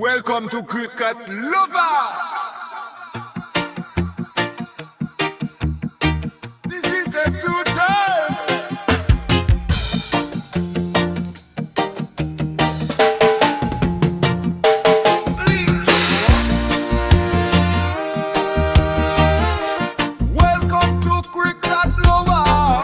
Welcome to Cricket Lover. This is a two-time. Welcome to Cricket Lover.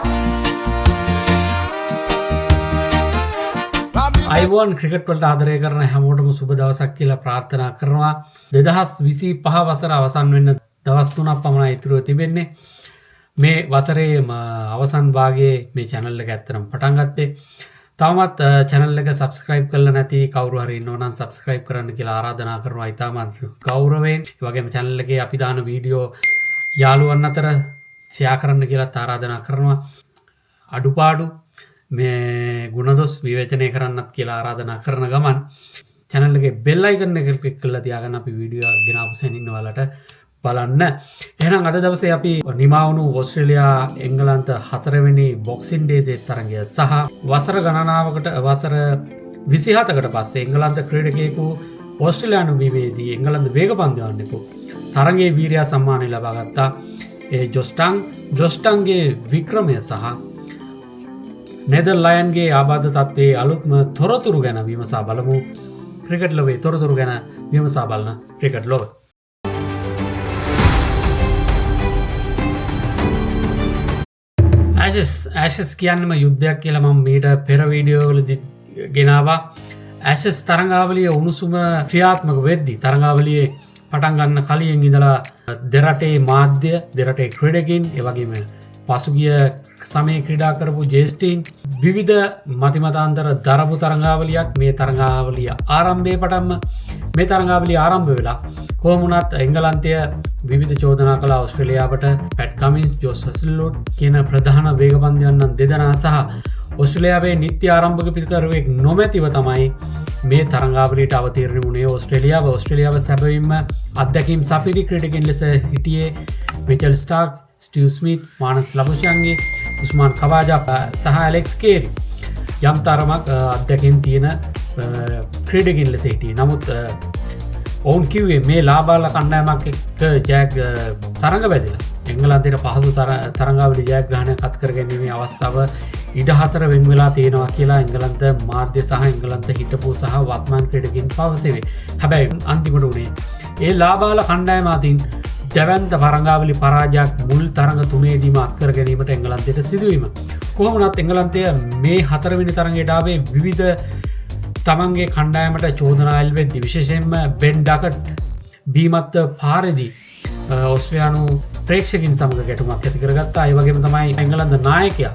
Ivan cricket වලට ආදරය කරන හැමෝටම සුබ දවසක් කියලා ප්‍රාර්ථනා කරනවා 2025 වසර අවසන් වෙන්න දවස් 3ක් පමණ ඉතුරුව තිබෙන්නේ මේ වසරේ අවසන් භාගයේ මේ channel එක ඇත්තටම පටන් ගත්තේ තවමත් channel එක subscribe කරලා නැති කවුරු හරි ඉන්නව නම් subscribe කරන්න කියලා ආරාධනා කරනවා ඉතාමත් ගෞරවයෙන් ඒ වගේම channel එකේ අපි දාන වීඩියෝ යාළුවන් අතර share කරන්න කියලා ආරාධනා කරනවා අඩුපාඩු මේ ගුණදොස් විවේචනය කරන්නත් කියලා ආරාධනා කරන ගමන් channel එකේ bell icon එක click කරලා තියාගන්න අපි වීඩියෝ එක ගෙනාවු සෙනින් ඔයාලට බලන්න. එහෙනම් අද දවසේ අපි නිමා වුණු ඕස්ට්‍රේලියා එංගලන්ත 4 වෙනි Boxing Day ටෙස්ට් තරගය සහ වසර ගණනාවකට වසර 27කට පස්සේ එංගලන්ත ක්‍රීඩකයෙකු ඕස්ට්‍රේලියානු බිමේදී එංගලන්ත වේගපන්දු තරගයේ වීරයා සම්මානය ලබා ගත්තා. ඒ ජොස්ටන්ගේ වික්‍රමය සහ නෙදර්ලෑන්ඩ්ගේ ආබාධ තත්ත්වයේ අලුත්ම තොරතුරු ගැන විමසා බලමු. ක්‍රිකට් ලොවේ තොරතුරු ගැන විමසා බලන ක්‍රිකට් ලොව. ඇෂස් කියන්නම යුද්ධයක් කියලා මම මීට පෙර වීඩියෝ වලදී ගෙනාවා. ඇෂස් තරඟාවලිය උණුසුම ක්‍රියාත්මක වෙද්දී තරඟාවලියේ පටන් ගන්න කලින් ඉඳලා දෙරටේ මාධ්‍ය දෙරටේ ක්‍රීඩකින් ඒ වගේම පසුගිය සමයේ ක්‍රීඩා කරපු ජේෂ්ඨීන් විවිධ මතිමතාන්තර දරපු තරඟාවලියක් මේ තරඟාවලිය ආරම්භයේ පටන්ම මේ තරඟාවලිය ආරම්භ වෙලා කොහොම වුණත් එංගලන්තය විවිධ චෝදනා කළ ඕස්ට්‍රේලියාවට පැට් කමින්ස් ජෝස් හසල්වුඩ් කියන ප්‍රධාන වේගපන්දියන්නන් දෙදෙනා සහ ඕස්ට්‍රේලියාවේ නිත්‍ය ආරම්භක පිළිකරුවෙක් නොමැතිව තමයි මේ තරඟාවලියට අවතීර්ණ වුණේ ඕස්ට්‍රේලියාව සැබවින්ම අත්දැකීම් සපිරි ක්‍රීඩකයන් ලෙස හිටියේ මිචෙල් ස්ටාර්ක් ස්ටිව් ස්මිත් මානස් ලබුෂන්ගේ උස්මාන් කවාජා සහ ඇලෙක්ස් කේරි යම් තරමක් අත්දැකීම් තියෙන ක්‍රීඩකින් ලෙස හිටියේ. නමුත් ඔවුන් කිව්වේ මේ ලාබාල කණ්ඩායමක් එක්ක ජයක් තරඟ වැදිලා එංගලන්තයට පහසු තරඟාවලි ජයග්‍රහණයක් අත් කර ගැනීමේ අවස්ථාව ඉඩහසර වෙන් වෙලා තියෙනවා කියලා එංගලන්ත මාධ්‍ය සහ එංගලන්ත හිටපු සහ වත්මන් ක්‍රීඩකින් පවසවේ. හැබැයි අන්තිමට උනේ ඒ ලාබාල කණ්ඩායම අතින් දැවන්ත තරඟාවලි පරාජයක් මුල් තරඟ තුනේදීම අත්කර ගැනීමට එංගලන්තයට සිදුවීම. කොහොමනත් එංගලන්තය මේ 4 වෙනි තරඟයට ආවේ විවිධ තමන්ගේ කණ්ඩායමට චෝදනා එල්වෙද්දී විශේෂයෙන්ම බෙන් ඩකට් බීමත් පාරේදී ඕස්ට්‍රේලියානු ප්‍රේක්ෂකින් සමග ගැටුමක් ඇති කරගත්තා. ඒ වගේම තමයි එංගලන්ත නායකයා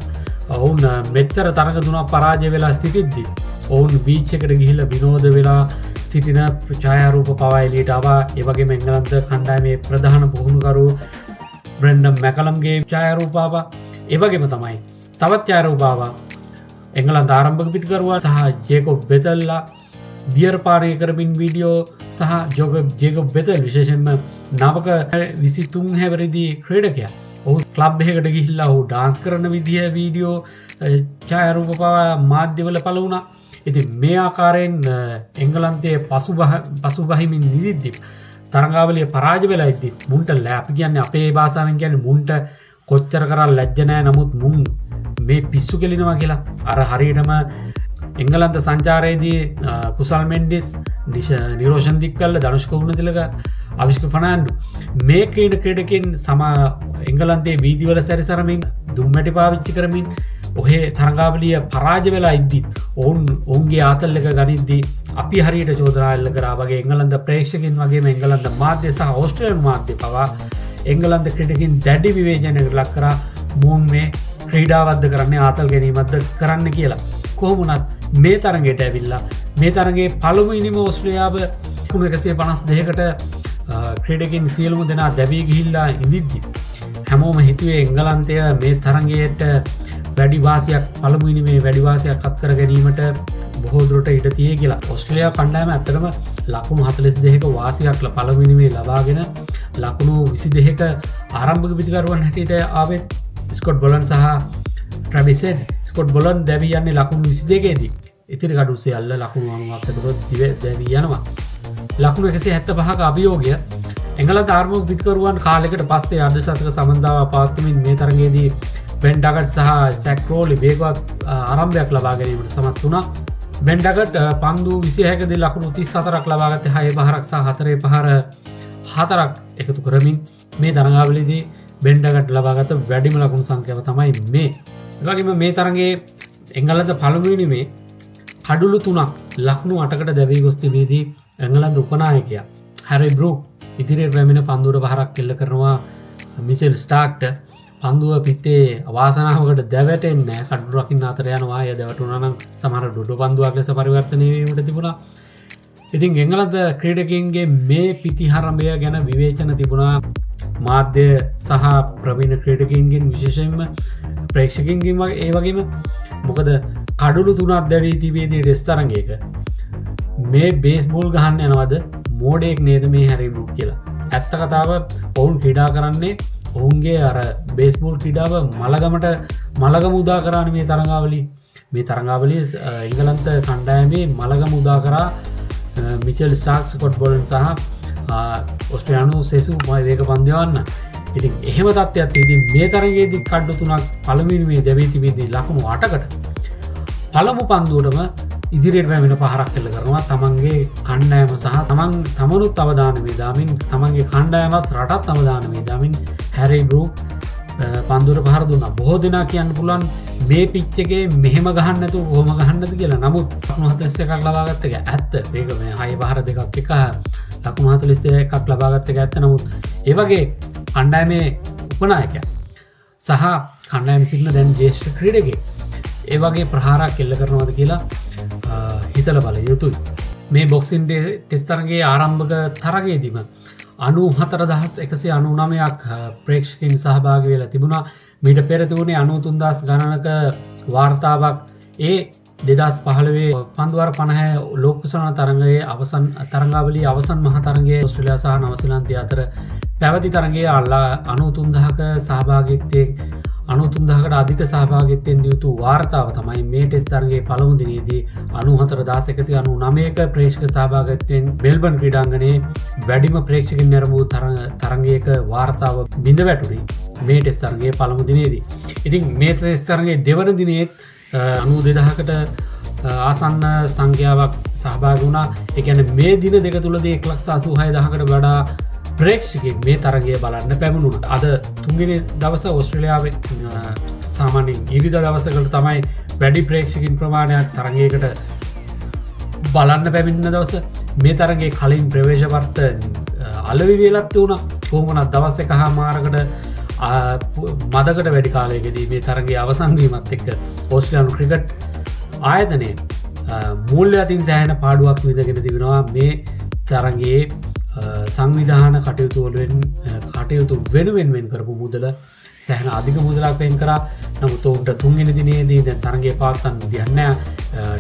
ඔවුන් මෙච්චර තරඟ තුනක් පරාජය වෙලා සිටිද්දී ඔවුන් බීච් එකට ගිහිල්ලා විනෝද වෙලා සිටින ඡායාරූප පවා එළියට ආවා. ඒ වගේම එංගලන්ත කණ්ඩායමේ ප්‍රධාන පුහුණුකරු බ්‍රෙන්ඩන් මැකලම්ගේ ඡායාරූප ආවා. ඒ වගේම තමයි තවත් ඡායාරූප ආවා එංගලන්ත ආරම්භක පිටිකරුවා සහ ජේකොබ් බෙතල්ලා බියර් පානය කරමින් වීඩියෝ සහ ජේකොබ් බෙතල් විශේෂයෙන්ම නවක 23 හැවිරිදි ක්‍රීඩකයා ඔහු ක්ලබ් එකකට ගිහිල්ලා ඔහු ඩාන්ස් කරන විදිහ වීඩියෝ ඡායාරූප පවා මාධ්‍යවල පළ වුණා. ඉතින් මේ ආකාරයෙන් එංගලන්තයේ පසුබහිමින් නිදිද්දි තරඟාවලිය පරාජය වෙලා ඉද්දි මුන්ට අපි කියන්නේ අපේ භාෂාවෙන් කියන්නේ මුන්ට කොච්චර කරා ලැජ්ජ නැහැ. නමුත් මුන් මේ පිස්සු කෙලිනවා කියලා අර හරියටම එංගලන්ත සංචාරයේදී කුසල් මෙන්ඩිස් නිරෝෂන් දික්කල්ල ධනුෂ්ක ගුණතිලක අවිෂ්ක ෆර්නෑන්ඩෝ මේ ක්‍රීඩකයන් එංගලන්තයේ වීදිවල සැරිසරමින් දුම්මැටි පාවිච්චි කරමින් ඔහේ තරඟාවලිය පරාජය වෙලා ඉද්දිත් ඔවුන්ගේ ආතල් එක ගනිද්දී අපි හරියට චෝදනා එල්ල කරා වගේ එංගලන්ත ප්‍රේක්ෂකයන් වගේම එංගලන්ත මාධ්‍ය සහ ඕස්ට්‍රේලියානු මාධ්‍ය පවා එංගලන්ත ක්‍රීඩකයන් දැඩි විවේචනයකට ලක් කරා මුන් මේ ක්‍රීඩාවද්ද කරන්නේ ආතල් ගැනීමක්ද කරන්න කියලා. කොහොම වුණත් මේ තරඟයට ඇවිල්ලා මේ තරඟේ පළමුවෙනිම ඕස්ට්‍රේලියාව 152කට ක්‍රීඩකයන් සියලුම දෙනා දැවී ගිහිල්ලා ඉඳිද්දි හැමෝම හිතුවේ එංගලන්තය මේ තරඟයට වැඩි වාසියක් පළමුවෙනිමේ වැඩි වාසියක් අත් කර ගැනීමට බොහෝ දුරට ඉඩ තියෙයි කියලා. ඕස්ට්‍රේලියාව කණ්ඩායම ඇත්තටම ලකුණු 42ක වාසියක් පළමුවෙනිමේ ලබාගෙන ලකුණු 22ක ආරම්භක පිටිකරුවන් හැටියට ආවේ ස්කොට් බොලන් සහ ට්‍රැවිස් හෙඩ්. ස්කොට් බොලන් දැවී යන්නේ ලකුණු 22 දී. ඉතිරි කඩු සියල්ල ලකුණු 90ක් ඇතුළත දැවී යනවා. ලකුණු 175ක අභියෝගය එංගලන්ත ආරම්භක පිටකරුවන් කාලයකට පස්සේ අර්ධ ශතක සමන්දාව පවත්වමින් මේ තරගයේදී බෙන් ඩගට් සහ සැක් රෝලි වේගවත් ආරම්භයක් ලබා ගැනීමට සමත් වුණා. බෙන් ඩගට් පන්දු 26කදී ලකුණු 34ක් ලබාගත්තේ 6 පහරක් සහ 4 පහර 4ක් එකතු කරමින් මේ තරගාවලියේදී බෙන් ඩගට් ලබාගත් වැඩිම ලකුණු සංඛ්‍යාව තමයි මේ. ඒ වගේම මේ තරගයේ එංගලන්ත පළමුවෙනි මේ කඩුළු 3ක් ලකුණු 8කට දැවී ගොස් තිබීදී එංගලන්ත උපනායකයා හැරි බ්‍රූක් ඉදිරියට පැමිණ පන්දුවට පහරක් කෙල්ල කරනවා මිචෙල් ස්ටාර්ක්ට. පන්දුව පිත්තේ අවාසනාවකට දැවැටෙන්නේ නැහැ. කඩුළු රකින්න අතර යනවා. එය දැවටුණා නම් සමහර ඩොඩු පන්දුවක් ලෙස පරිවර්තනය වීමට තිබුණා. ඉතින් එංගලන්ත ක්‍රීඩකයින්ගේ මේ පිතිහරඹය ගැන විවේචන තිබුණා මාධ්‍ය සහ ප්‍රවීණ ක්‍රීඩකයින්ගෙන් විශේෂයෙන්ම ප්‍රේක්ෂකයින්ගෙන් ඒ වගේම. මොකද කඩුළු 3ක් දැවී තිබේදී ටෙස්ට් තරගයක මේ බේස්බෝල් ගහන්න යනවද මෝඩයෙක් නේද මේ හැරි බ්‍රූක් කියලා. ඇත්ත කතාව ඔවුන් ක්‍රීඩා කරන්නේ ඔවුන්ගේ අර බේස්බෝල් ක්‍රීඩාව මළගම උදා කරාන මේ තරගාවලිය එංගලන්ත කණ්ඩායමේ මළගම උදා කරා මිචෙල් ස්ටාර්ක්ස් ස්කොට් බෝලන් සහ ඔස්ට්‍රේලියානු සෙසු වේග පන්දු යවන්න. ඉතින් එහෙම තත්ත්වයක් තියෙද්දි මේ තරගයේදී කඩු 3ක් පළමුවෙනි මේ දැවී තිබෙද්දී ලකුණු 8කට පළමු පන්දුවටම ඉදිරියට පැමිණ පහරක් කෙල්ල කරනවා. තමන්ගේ කණ්ඩායම සහ තමනුත් අවධානය යොදාමින් තමන්ගේ කණ්ඩායමත් රටත් අවධානය යොදාමින් හැරි බ්‍රූක් පන්දුවට පහර දුන්නා. බොහෝ දෙනා කියන්න පුළුවන් මේ පිච් එකේ මෙහෙම ගහන්න නැතුව කොහොම ගහන්නද කියලා. නමුත් ලකුණු 41ක් ලබාගත්ත එක ඇත්ත. මේක මේ 6 පහර දෙකක් එක ලකුණු 42ක් ලබාගත්ත එක ඇත්ත. නමුත් ඒ වගේ කණ්ඩායමේ උපනායකයා සහ කණ්ඩායම සිටින දැන් ජ්‍යෙෂ්ඨ ක්‍රීඩකයෙක් ඒ වගේ ප්‍රහාරයක් කෙල්ල කරනවද කියලා හිතල බල යුතුයි. මේ බොක්සින් ටෙස්ට් තරගයේ ආරම්භක තරගයේදීම 94199ක් ප්‍රේක්ෂකයින් සහභාගී වෙලා තිබුණා. මීට පෙර තිබුණේ 93000 ගණනක වාර්තාවක්. ඒ 2015 පන්දුවර 50 ලෝක කුසලාන තරගයේ තරගාවලියේ අවසන් මහ තරගයේ ඕස්ට්‍රේලියාව සහ නවසීලන්තය අතර පැවති තරගයේ 93000ක සහභාගීත්වයෙන් 93000කට අධික සහභාගීත්වයෙන් යුතු වාර්තාව තමයි මේ ටෙස්ට් තරගයේ පළමු දිනේදී 94199ක ප්‍රේක්ෂක සහභාගීත්වයෙන් මෙල්බන් ක්‍රීඩාංගණයේ වැඩිම ප්‍රේක්ෂකයන් නිරඹූ තරගයක වාර්තාව බිඳ වැටුණේ මේ ටෙස්ට් තරගයේ පළමු දිනේදී. ඉතින් මේ ටෙස්ට් තරගයේ දෙවන දිනේ 92000කට ආසන්න සංඛ්‍යාවක් සහභාගී වුණා. ඒ කියන්නේ මේ දින දෙක තුලදී 186000කට වඩා ප්‍රේක්ෂකයෙක් මේ තරගය බලන්න පැමිණුණා. අද තුන්වෙනි දවස ඕස්ට්‍රේලියාවේ සාමාන්‍යයෙන් ඉරිදා දවසකට තමයි වැඩි ප්‍රේක්ෂකින් ප්‍රමාණයක් තරගයකට බලන්න පැමිණෙන දවස. මේ තරගයේ කලින් ප්‍රවේශ වර්ත අලෙවි වේලත් වුණා. කොහොමවත් දවස් එකහමාරකට මදකට වැඩි කාලයකදී මේ තරගයේ අවසන් වීමත් එක්ක ඕස්ට්‍රේලියානු ක්‍රිකට් ආයතනයේ මූල්‍ය අතින් සෑහෙන පාඩුවක් විඳගෙන තිබෙනවා. මේ තරගයේ සංවිධාන කටයුතු වෙනුවෙන් කරපු මුදල සෑහෙන අධික මුදලක් වෙන් කරා. නමුත් ඔවුන්ට තුන්වෙනි දිනේදී දැන් තරගය පවත්වන්න විදිහක් නැහැ.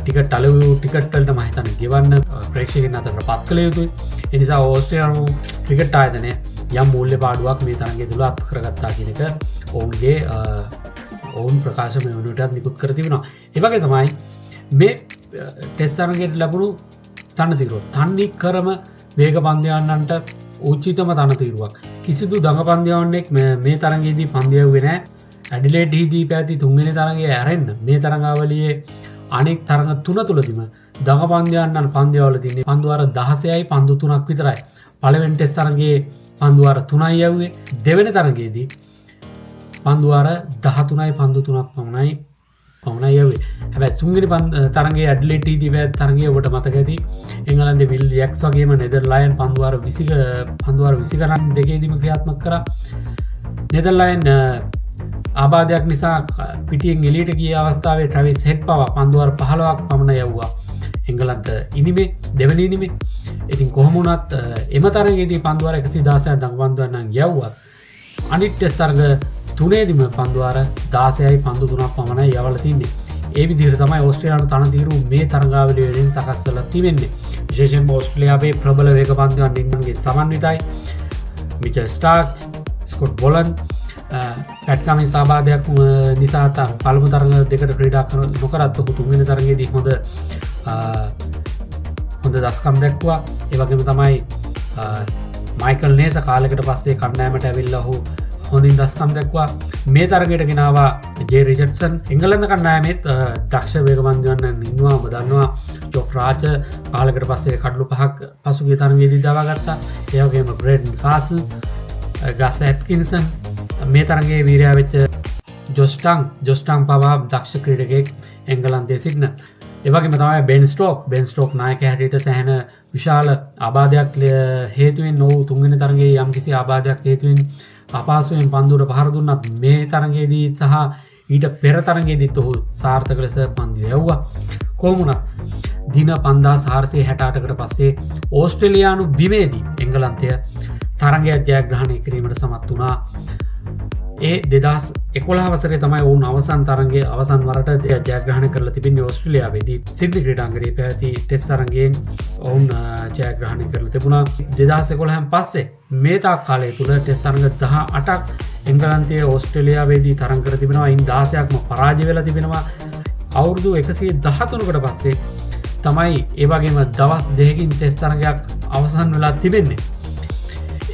ටිකට් අලෙවි ටිකට් වලට මම හිතන්නේ ගෙවන්න ප්‍රේක්ෂකයන් අතරට පත් කළ යුතුයි. ඒ නිසා ඕස්ට්‍රේලියානු ක්‍රිකට් ආයතනය යම් මූල්‍ය පාඩුවක් මේ තරගය තුල අත් කරගත්තා කියන එක ඔවුන් ප්‍රකාශ මේ වෙනුවටත් නිකුත් කර තිබෙනවා. ඒ වගේ තමයි මේ ටෙස්ට් තරගයට ලැබුණු තනතිරුව තන්නේ කරම වේග පන්දයන්නන්ට උචිතම තනතිරුවක්. කිසිදු දඟ පන්දයවන්නෙක් මේ තරගයේදී පන්දු යවුවේ නැහැ. ඇඩිලේඩ්හිදී පැවති තුන්වෙනි තරගය ඇරෙන්න මේ තරගාවලියේ අනෙක් තරග තුන තුලදීම දඟ පන්දයන්නන් පන්දයවල තින්නේ පන්දුවාර 16යි පන්දු 3ක් විතරයි. පළවෙනි ටෙස්ට් තරගයේ පන්දුවාර 3යි යවුවේ. දෙවෙනි තරගයේදී පන්දුවාර 13යි පන්දු 3ක් පමණයි යවුවේ. හැබැයි තුන්වෙනි තරගයේ ඇඩ්ලේඩ්හිදී පැවති තරගය ඔබට මතක ඇති. එංගලන්තේ විල් යැක්ස් වගේම නෙදර්ලෑන්ඩ් පන්දුවාර 20 ගණන් දෙකේදීම ක්‍රියාත්මක කරා. නෙදර්ලෑන්ඩ් ආබාධයක් නිසා පිටියෙන් එළියට ගිය අවස්ථාවේ ට්‍රැවිස් හෙඩ් පවා පන්දුවාර 15ක් පමණ යවුවා. එංගලන්ත ඉනිමේ දෙවෙනි ඉනිමේ. ඉතින් කොහොම වුණත් එම තරගයේදී පන්දුවාර 116ක් දඟ පන්දුවන්නන් යවුවා. අනිත් ටෙස්ට් තරග තුනේදීම පන්දුවාර 16යි පන්දු 3ක් පමණයි යවලා තින්නේ. ඒ විදිහට තමයි ඕස්ට්‍රේලියානු තනතිරු මේ තරගාවලිය වෙනින් සකස් කරලා තිබෙන්නේ. විශේෂයෙන්ම ඕස්ට්‍රේලියාවේ ප්‍රබල වේග පන්දුවන් ඉන්ගලන්තගේ සමන්විතයි. මිචෙල් ස්ටාර්ක්, ස්කොට් බෝලන් පැට් කමින්ස් සහභාගීත්වයක් නිසා පළමු තරග දෙකට ක්‍රීඩා නොකරත් ඔහු තුන්වෙනි තරගයේදී හොඳ හොඳ දස්කම් දැක්වා. ඒ වගේම තමයි මයිකල් නේස කාලෙකට පස්සේ කණ්ඩායමට ඇවිල්ලා ඔහු හොඳින් දස්කම් දැක්වා. මේ තරගයට ගෙනවා ජේ රිචඩ්සන්. එංගලන්ත කණ්ඩායමේත් දක්ෂ වේගවන්තයන් ඉන්නවා. ඔබ දන්නවා ජොෆ් රාච් කාලෙකට පස්සේ කඩලු 5ක් පසුගිය තරගයේදී දවා ගත්තා. ඒ වගේම බ්‍රෙඩන් කාසල්, ගස් ඇට්කින්සන්, මේ තරගයේ වීරයා වෙච්ච ජොස්ටන් පවා දක්ෂ ක්‍රීඩකයෙක් එංගලන්තයේ සිටින. ඒවගේම තමයි බෙන් ස්ටෝක් නායක හැටියට සෑහෙන විශාල ආබාධයක් හේතුවෙන් නොවූ තුන්වෙනි තරගයේ යම්කිසි ආබාධයක් හේතුවෙන් අපහසුවෙන් පන්දුවට පහර දුන්නත් මේ තරගයේදී සහ ඊට පෙර තරගයේදීත් ඔහු සාර්ථක ලෙස පන්දු යැව්වා. කොහොම වුණත් දින 5468කට පස්සේ ඕස්ට්‍රේලියානු බිමේදී එංගලන්තය තරගයක් ජයග්‍රහණය කිරීමට සමත් වුණා. ඒ 2011 වසරේ තමයි ඔවුන් අවසන් තරගයේ අවසන් වරට ජයග්‍රහණය කරලා තිබෙන්නේ ඕස්ට්‍රේලියාවේදී සිඩ්නි ක්‍රීඩාංගණයේ පැවති ටෙස්ට් තරගයෙන් ඔවුන් ජයග්‍රහණය කරලා තිබුණා. 2011න් පස්සේ මේ තාක් කාලය තුල ටෙස්ට් තරග 18ක් එංගලන්තයේ ඕස්ට්‍රේලියාවේදී තරඟ කර තිබෙනවා. ඉන් 16ක්ම පරාජය වෙලා තිබෙනවා. අවුරුදු 113කට පස්සේ තමයි ඒ වගේම දවස් 2කින් ටෙස්ට් තරගයක් අවසන් වෙලා තිබෙන්නේ.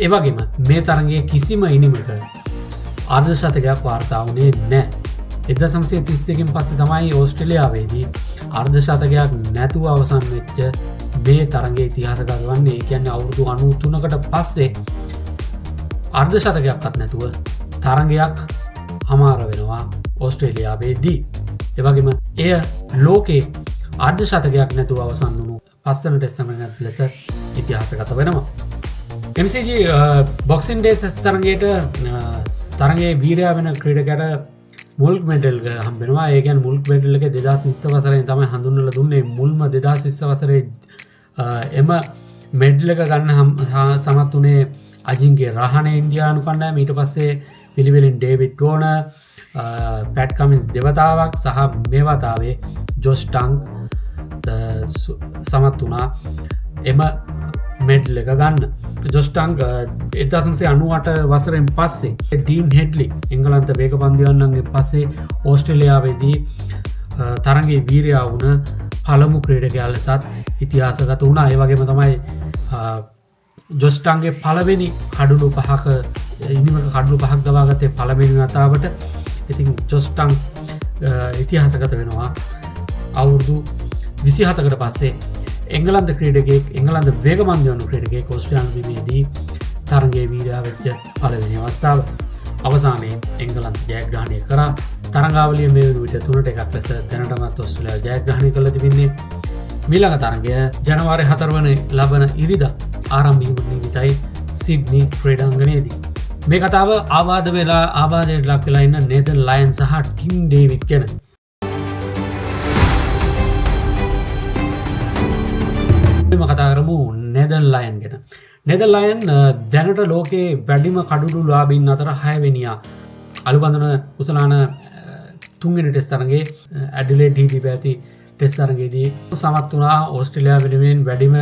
ඒ වගේම මේ තරගයේ කිසිම ඉනිමක අර්ධ ශතකයක් වාර්තා වුණේ නැහැ. 1932කින් පස්සේ තමයි ඕස්ට්‍රේලියාවේදී අර්ධ ශතකයක් නැතුව අවසන් වෙච්ච මේ තරගයේ ඉතිහාසගත වන්නේ. ඒ කියන්නේ අවුරුදු 93කට පස්සේ අර්ධ ශතකයක්වත් නැතුව තරගයක් හමාර වෙනවා ඕස්ට්‍රේලියාවේදී. ඒ වගේම එය ලෝකේ අර්ධ ශතකයක් නැතුව අවසන් වුණු පස්වන ටෙස්ට් තරගයක් ලෙස ඉතිහාසගත වෙනවා. MCG බොක්සින් ඩේ ටෙස්ට් තරගයට තරගේ වීරයා වෙන ක්‍රීඩකට මුල්ක් මෙඩල් හම්බෙනවා. ඒ කියන්නේ මුල්ක් මෙඩල් එක 2020 වසරේ තමයි හඳුන්වලා දුන්නේ. මුල්ම 2020 වසරේ එම මෙඩල් එක ගන්න සමත් වුණේ අජින්ගේ රහනේ ඉන්දියානු කණ්ඩායම. ඊට පස්සේ පිළිවෙලින් ඩේවිඩ් වෝනර්, පැට් කමින්ස් දෙවතාවක් සහ මේ වතාවේ ජොස් ටංක් සමත් වුණා එම මෙඩල් එක ගන්න. ජොස්ටංක් 1998 වසරෙන් පස්සේ ඩීන් හෙඩ්ලි එංගලන්ත වේගපන්දුවන්නන්ගේ පස්සේ ඕස්ට්‍රේලියාවේදී තරගයේ වීරයා වුණ පළමු ක්‍රීඩකයා ලෙසත් ඉතිහාසගත වුණා. ඒ වගේම තමයි ජොස්ටන්ගේ පළවෙනි කඩුළු 5ක ඉනිමක කඩුළු 5ක් දවාගත්තේ පළවෙනි වතාවට. ඉතින් ජොස්ටන් ඉතිහාසගත වෙනවා අවුරුදු 27කට පස්සේ. එංගලන්ත ක්‍රීඩකයෙක්, එංගලන්ත වේගමන්දයනු ක්‍රීඩකයෙක් ඕස්ට්‍රේලියානු බිමේදී තරගයේ වීරයා වෙච්ච පළවෙනි අවස්ථාව. අවසානයේ එංගලන්ත ජයග්‍රහණය කරා. තරගාවලිය මේ වන විට 3ට 1ක් ලෙස දැනටමත් ඕස්ට්‍රේලියාව ජයග්‍රහණය කරලා තිබෙන්නේ. මීළඟ තරගය ජනවාරි 4 වන ලබන ඉරිදා ආරම්භ වීමට නියමිතයි සිඩ්නි ක්‍රීඩාංගණයේදී. මේ කතාව ආබාධයට ලක් වෙලා ඉන්න නේතන් ලයන් සහ ටිම් ඩේවිඩ් ගැන. කතා කරමු නෙදන් ලයන් ගැන. නෙදන් ලයන් දැනට ලෝකයේ වැඩිම කඩුළු ලාභීන් අතර 6 වෙනියා. අලුබඳන උසලාන 3 වෙනි ටෙස්ට් තරගයේ ඇඩිලේඩ්දී පැවති ටෙස්ට් තරගයේදී සමත් වුණා ඕස්ට්‍රේලියාව වෙනුවෙන් වැඩිම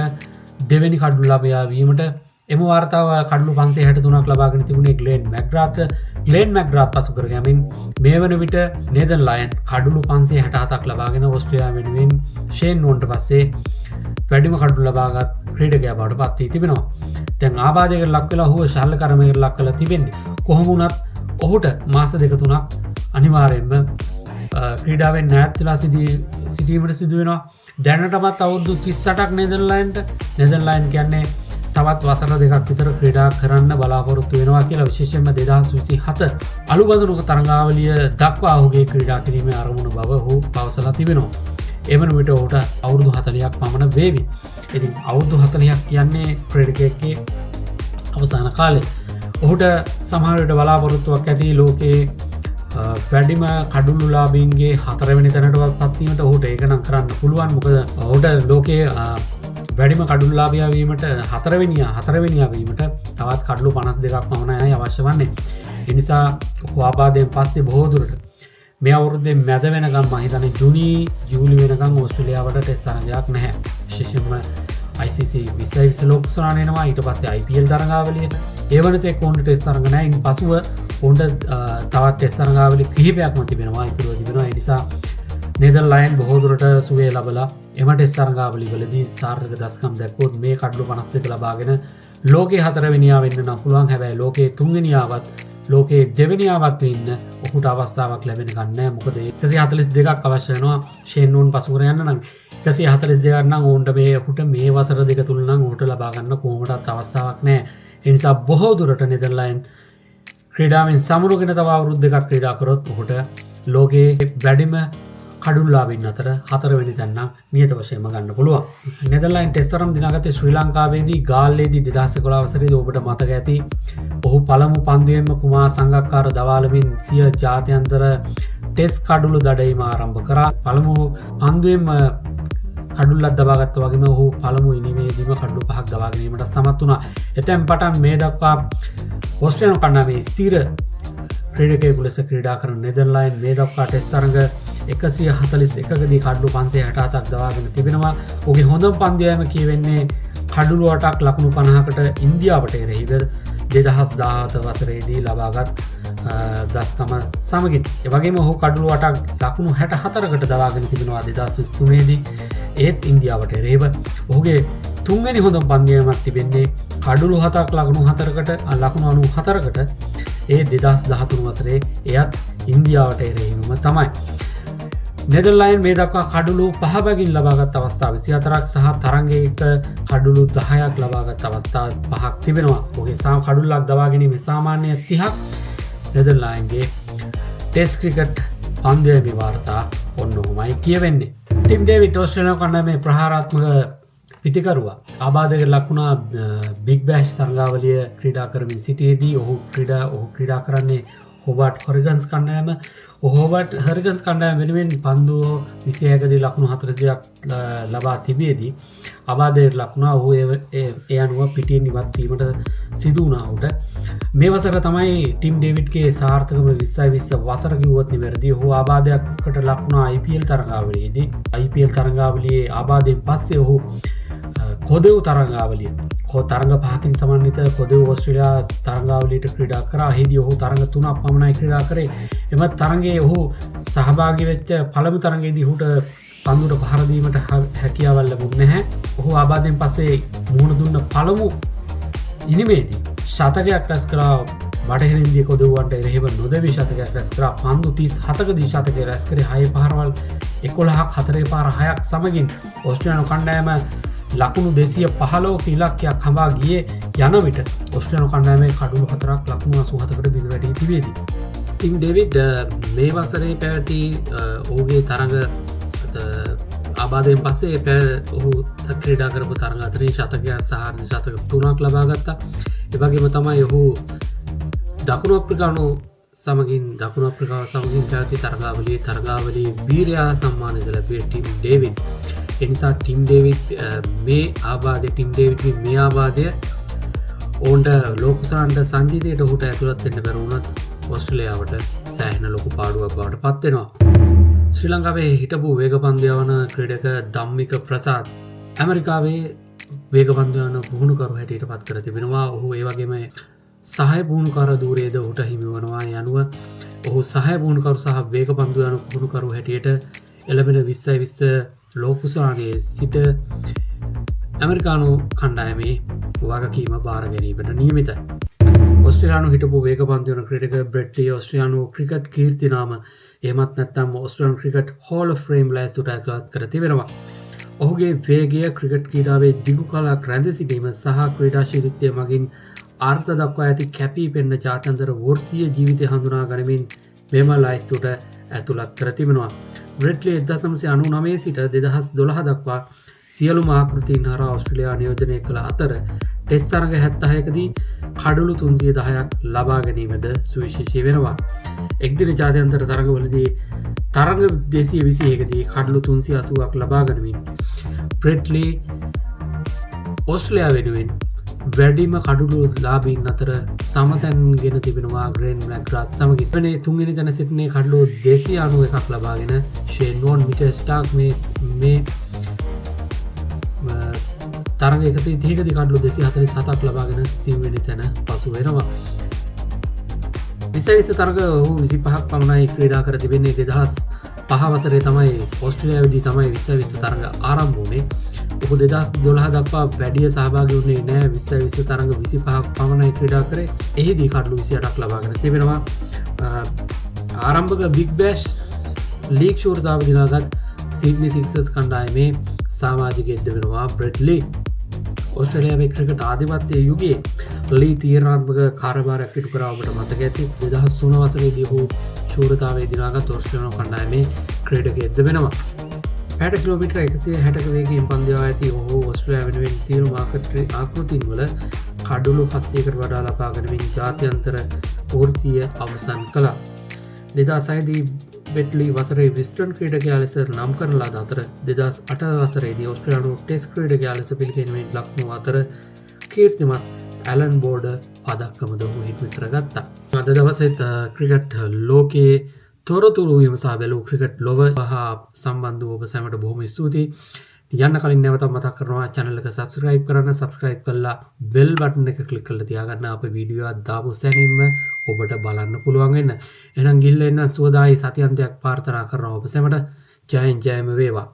2 වෙනි කඩුළු ලාභියා වීමට. එම වාර්තාව කඩුළු 563ක් ලබාගෙන තිබුණේ ග්ලෙන් මැක්ග්‍රාත් පසු කර ගැමින් මේ වන විට නෙදන් ලයන් කඩුළු 567ක් ලබාගෙන ඕස්ට්‍රේලියාව වෙනුවෙන් ෂේන් වොන්ට පස්සේ වැඩිම කඩුළු ලබාගත් ක්‍රීඩකයා බවට පත් වී තිබෙනවා. දැන් ආබාධයකට ලක් වෙලා ඔහු ශල්‍ය කර්මයකට ලක් කරලා තිබෙන්නේ. කොහොම වුණත් ඔහුට මාස 2-3ක් අනිවාර්යයෙන්ම ක්‍රීඩාවෙන් ඈත් වෙලා සිටීමට සිදු වෙනවා. දැනටමත් අවුරුදු 38ක් නෙදර්ලෑන්ඩ් කියන්නේ තවත් වසර 2ක් විතර ක්‍රීඩා කරන්න බලාපොරොත්තු වෙනවා කියලා විශේෂයෙන්ම 2027 අලුබඳුණු තරගාවලිය දක්වා ඔහුගේ ක්‍රීඩා කිරීමේ අරමුණ බව ඔහු පවසලා තිබෙනවා. එවන විට ඔහුට අවුරුදු 40ක් පමණ වේවි. ඉතින් අවුරුදු 40ක් කියන්නේ ක්‍රීඩකයෙක්ගේ අවසාන කාලය. ඔහුට සමහර විට බලාපොරොත්තුවක් ඇති ලෝකයේ වැඩිම කඩුළු ලාභීන්ගේ 4 වෙනි තැනටවත් පත් වීමට ඔහුට ඒක නම් කරන්න පුළුවන්. මොකද ඔහුට ලෝකයේ වැඩිම කඩුළු ලාභියා වීමට 4 වෙනියා වීමට තවත් කඩුළු 52ක් පමණයි අවශ්‍ය වන්නේ. ඒ නිසා ඔහු ආබාධයෙන් පස්සේ බොහෝ දුරට මේ අවුරුද්දේ මැද වෙනකම් මම හිතන්නේ ජූලි වෙනකම් ඕස්ට්‍රේලියාවට ටෙස්ට් තරගයක් නැහැ. විශේෂයෙන්ම ICC 2020 ලෝක සුනාන එනවා. ඊට පස්සේ IPL තරගාවලිය. ඒ වනතේ කොන්ට ටෙස්ට් තරග නැහැ. ඉන් පසුව කොන්ට තවත් ටෙස්ට් තරගාවලි කිහිපයක්ම තිබෙනවා. ඉතුරුව තිබෙනවා. ඒ නිසා නෙදර්ලයින් බොහෝදුරට සුවේ ලබලා එම ටෙස් තරඟාවලි වලදී සාර්ථක දස්කම් දැක්වොත් මේ කඩ්ඩු 52 ලබාගෙන ලෝකයේ 4 වෙනියා වෙන්න නම් පුළුවන්. හැබැයි ලෝකයේ 3 වෙනියාවත් ලෝකයේ 2 වෙනියාවත් වෙන්න ඔහුට අවස්ථාවක් ලැබෙන්නේ නැහැ. මොකද 142ක් අවශ්‍ය වෙනවා ෂේන් වෝන් පසු කර යන්න නම්. 142ක් නම් ඔවුන්ට මේ ඔහුට මේ වසර දෙක තුන නම් ඔහුට ලබා ගන්න කොහොමදත් අවස්ථාවක් නැහැ. ඒ නිසා බොහෝ දුරට නෙදර්ලයින් ක්‍රීඩාවෙන් සමුරුගෙන තව අවුරුදු දෙකක් ක්‍රීඩා කරොත් ඔහුට ලෝකයේ වැඩිම කඩුල්ලාවින් අතර 4 වෙනි තැන නියත වශයෙන්ම ගන්න පුළුවන්. නෙදර්ලයින් ටෙස්ට් තරම් දිනාගත්තේ ශ්‍රී ලංකාවේදී ගාල්ලේදී 2011 වසරේදී ඔබට මතක ඇති. ඔහු පළමු පන්දුවෙන්ම කුමාර සංගක්කාර දවාලමින් සිය ජාත්‍යන්තර ටෙස්ට් කඩුළු දඩයීම ආරම්භ කරා. පළමු පන්දුවෙන්ම කඩුල්ලක් දබාගත්ත වගේම ඔහු පළමු ඉනිමේදීම කඩුළු 5ක් දබා ගැනීමට සමත් වුණා. එතෙන් පටන් මේ දක්වා ඕස්ට්‍රේලියානු කණ්ඩායමේ ස්ථිර ක්‍රීඩකයෙකු ලෙස ක්‍රීඩා කරන නෙදර්ලයින් මේ දක්වා ටෙස්ට් තරඟ 141කදී කඩුළු 567ක් දවාගෙන තිබෙනවා. ඔහුගේ හොඳම පන්දුවම කියවෙන්නේ කඩුළු 8ක් ලකුණු 50කට ඉන්දියාවට එරෙහිව 2017 වසරේදී ලබාගත් දස්කම සමගින්. ඒ වගේම ඔහු කඩුළු 8ක් ලකුණු 64කට දවාගෙන තිබෙනවා 2023 දී. ඒත් ඉන්දියාවට එරෙහිව ඔහුගේ තුන්වෙනි හොඳම පන්දුවමක් තිබෙන්නේ කඩුළු 7ක් ලකුණු 4කට ලකුණු 94කට ඒ 2013 වසරේ එයත් ඉන්දියාවට එරෙහිවම තමයි. නෙදර්ලයින් මේ දක්වා කඩුළු 5 බැගින් ලබාගත් අවස්ථා 24ක් සහ තරඟයක කඩුළු 10ක් ලබාගත් අවස්ථා 5ක් තිබෙනවා. ඔහුගේ කඩුල්ලක් දවා ගැනීමේ සාමාන්‍ය 30ක් නෙදර්ලයින්ගේ ටෙස්ට් ක්‍රිකට් පන්දුවේ වාර්තා ඔන්න ඔහොමයි කියවෙන්නේ. ටිම් ඩේවිඩ් ඕස්ට්‍රේලියානු කණ්ඩායමේ ප්‍රහාරාත්මක පිතිකරුවා ආබාධයකට ලක් වුණා බිග් බෑෂ් තරඟාවලිය ක්‍රීඩා කරමින් සිටියේදී ඔහු ක්‍රීඩා කරන්නේ හොබර්ට් හොරිගන්ස් කණ්ඩායම. හොබර්ට් හොරිගන්ස් කණ්ඩායම වෙනුවෙන් පන්දුව 26කදී ලකුණු 40ක් ලබා තිබියදී ආබාධයකට ලක් වුණා. ඔහු ඒ අනුව පිටියෙන් ඉවත් වීමට සිදු වුණා. ඔහුට මේ වසර තමයි ටිම් ඩේවිඩ්ගේ සාර්ථකම 2020 වසර කිව්වොත් නිවැරදි. ඔහු ආබාධයකට ලක් වුණා IPL තරඟාවලියේදී. IPL තරඟාවලියේ ආබාධයෙන් පස්සේ ඔහු කොදෙව් තරඟාවලිය තරඟ 5කින් සමන්විත කොදෙව් ඕස්ට්‍රේලියා තරඟාවලියට ක්‍රීඩා කරා. එහිදී ඔහු තරඟ 3ක් පමණයි ක්‍රීඩා කරේ. එම තරඟයේ ඔහු සහභාගී වෙච්ච පළමු තරඟයේදී ඔහුට පන්දුවට පහර දීමට හැකියාවක් ලැබුණේ නැහැ. ඔහු ආබාධයෙන් පස්සේ මුහුණ දුන්න පළමු ඉනිමේදී ශතකයක් රැස් කළා. බටහිර ඉන්දිය කොදෙව්වන්ට එරෙහිව නොදැවී ශතකයක් රැස් කරා. පන්දු 37කදී ශතකය රැස් කරේ 6 පහරවල් 11ක් 4 පාර 6ක් සමගින් ඕස්ට්‍රේලියානු කණ්ඩායම ලකුණු 215ක ඉලක්කයක් හඹා ගියේ යන විට ඕස්ට්‍රේලියානු කණ්ඩායමේ කඩුළු 4ක් ලකුණු 87කට බිඳ වැටී තිබේදී. ටිම් ඩේවිඩ් මේ වසරේ පැවති ඔහුගේ තරඟ ආබාධයෙන් පස්සේ ඔහු ක්‍රීඩා කරපු තරඟ අතරේ ශතකයක් සහ ශතක 3ක් ලබා ගත්තා. ඒ වගේම තමයි ඔහු දකුණු අප්‍රිකාව සමගින් පැවති තරඟාවලියේ වීරයා සම්මානය ලැබුවේ ටිම් ඩේවිඩ්. එනිසා ටිම් ඩේවිඩ් මේ ආබාධය ඔවුන්ට ලෝකුසාන්ට සංජීතයට ඔහුට ඇතුළත් වෙන්න බැරුණත් ඔස්ට්‍රේලියාවට සෑහෙන ලොකු පාඩුවක් බවට පත් වෙනවා. ශ්‍රී ලංකාවේ හිටපු වේගපන්දු යවන ක්‍රීඩක ධම්මික ප්‍රසාද් ඇමරිකාවේ වේගපන්දු යවන පුහුණුකරු හැටියට පත් කර තිබෙනවා. ඔහු ඒ වගේම සහය පුහුණුකර ධූරයේද ඔහුට හිමි වනවා. යනුව ඔහු සහය පුහුණුකරු සහ වේගපන්දු යවන පුහුණුකරු හැටියට එළඹෙන 2020 ලෝකුසානයේ සිට ඇමරිකානු කණ්ඩායමේ වගකීම බාර ගැනීමට නියමිතයි. ඔස්ට්‍රේලියානු හිටපු වේගපන්දු යවන ක්‍රීඩක බ්‍රෙට් ලී ඔස්ට්‍රේලියානු ක්‍රිකට් කීර්තිනාම එහෙමත් නැත්නම් ඔස්ට්‍රේලියානු ක්‍රිකට් හෝල් ඔෆ් ෆේම් ලැයිස්තුවට ඇතුළත් කර තිබෙනවා. ඔහුගේ වේගය ක්‍රිකට් ක්‍රීඩාවේ දිගු කලක් රැඳ සිටීම සහ ක්‍රීඩාශීලීත්වය මගින් අර්ථ දක්වා ඇති කැපී පෙනෙන ජාත්‍යන්තර වෘත්තීය ජීවිතය හඳුනා ගනිමින් මෙම ලැයිස්තුවට ඇතුළත් කර තිබෙනවා. බ්‍රෙට් ලී 1999 සිට 2012 දක්වා සියලුම ආකෘතීන් හරහා ඕස්ට්‍රේලියාව නියෝජනය කළ අතර ටෙස්ට් තරඟ 76කදී කඩුළු 310ක් ලබා ගැනීමද සුවිශේෂී වෙනවා. එක්දින ජාත්‍යන්තර තරඟවලදී තරඟ 221කදී කඩුළු 380ක් ලබා ගනිමින් බ්‍රෙට් ලී ඕස්ට්‍රේලියාව වෙනුවෙන් වැඩිම කඩුළු ලාභීන් අතර සමතැන්ගෙන තිබෙනවා. ග්‍රේන් මැග්‍රාත් සමගින් වෙනේ තුන්වෙනි තැන සිටිනේ කඩුළු 291ක් ලබාගෙන ෂේන් වෝන් මිචෙල් ස්ටාර්ක් මේ තරඟ 130කදී කඩුළු 247ක් ලබාගෙන සිව්වෙනි තැන පසු වෙනවා. 2020 තරඟ ඔහු 25ක් පමණයි ක්‍රීඩා කර තිබෙන්නේ. 2019 5 වසරේ තමයි ඕස්ට්‍රේලියාවේදී තමයි 2020 තරඟ ආරම්භ වුණේ. ඔහු 2012 දක්වා වැඩිය සහභාගී වුණේ නැහැ. 2020 තරඟ 25ක් පමණයි ක්‍රීඩා කරේ. එහිදී කඩලු 28ක් ලබාගෙන තිබෙනවා. ආරම්භක බිග් බෑෂ් ලීග් ශූරතාව දිනාගත් සිඩ්නි සික්සර්ස් කණ්ඩායමේ සමාජිකයෙක් වෙනවා බ්‍රෙඩ්ලි. ඕස්ට්‍රේලියාවේ ක්‍රිකට් ආධිපත්‍ය යුගයේ ලී තීරණාත්මක කාර්යභාරයක් ඉටු කරා ඔබට මතක ඇති. 2003 වසරේදී ඔහු ශූරතාවයේ දිනාගත් ඕස්ට්‍රේලියානු කණ්ඩායමේ ක්‍රීඩකයෙක් වෙනවා. 60 කිලෝමීටර් 160ක වේගයෙන් පන්දියා ඇති ඔහු ඕස්ට්‍රේලියාව වෙනුවෙන් සියලු ආකෘතින් වල කඩලු 700කට වඩා ලබාගෙන ජාත්‍යන්තර වෘත්තීය අවසන් කළා. 2006දී බෙට්ලි වසරේ විස්ටන් ක්‍රීඩකයා ලෙස නම් කරන ලද අතර 2008 වසරේදී ඕස්ට්‍රේලියානු ටෙස්ට් ක්‍රීඩකයා ලෙස පිළිගැනීමට ලක් වූ අතර කීර්තිමත් ඇලන් බෝඩර් පදක්කමද ඔහු හිමි කරගත්තා. අද දවසේත් ක්‍රිකට් ලෝකයේ තොරතුරු විමසා බැලූ ක්‍රිකට් ලොව හා සම්බන්ධ ඔබ සැමට බොහොම ස්තුතියි. යන්න කලින් නැවතත් මතක් කරනවා channel එක subscribe කරන්න. subscribe කරලා bell button එක click කරලා තියාගන්න අපේ වීඩියෝ එකක් දාපු සැනින්ම ඔබට බලන්න පුළුවන් වෙන්න. එහෙනම් ගිහිල්ලා එන්න සුවදායි සතියන්තයක් ප්‍රාර්ථනා කරනවා ඔබ සැමට. ජයෙන් ජයම වේවා.